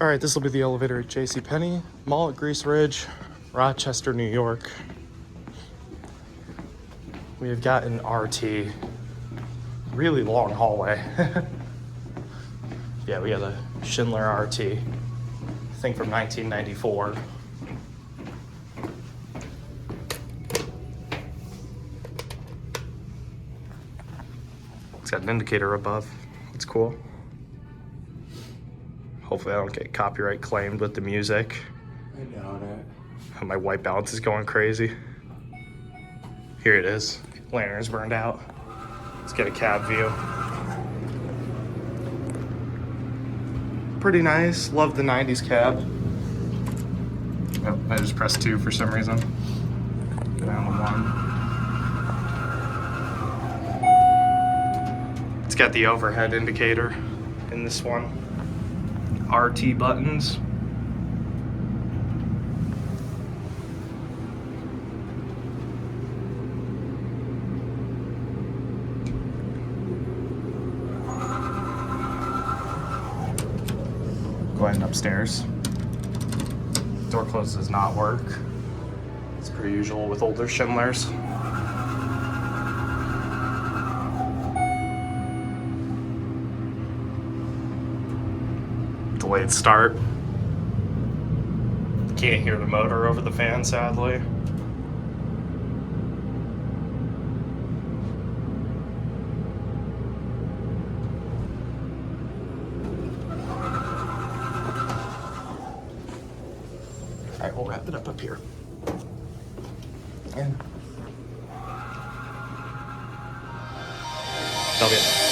All right, this will be the elevator at JCPenney, Mall at Grease Ridge, Rochester, New York. We have got an RT, really long hallway. Yeah, we got a Schindler RT, I think from 1994. It's got an indicator above, it's cool. Hopefully I don't get copyright claimed with the music. I doubt it. My white balance is going crazy. Here it is. Lantern's burned out. Let's get a cab view. Pretty nice. Love the 90s cab. Oh, I just pressed 2 for some reason. Go down to 1. It's got the overhead indicator in this one. RT buttons. Going upstairs. Door close does not work. It's per usual with older Schindlers. Delayed start. Can't hear the motor over the fan, sadly. All right, we'll wrap it up here. And that'll be it.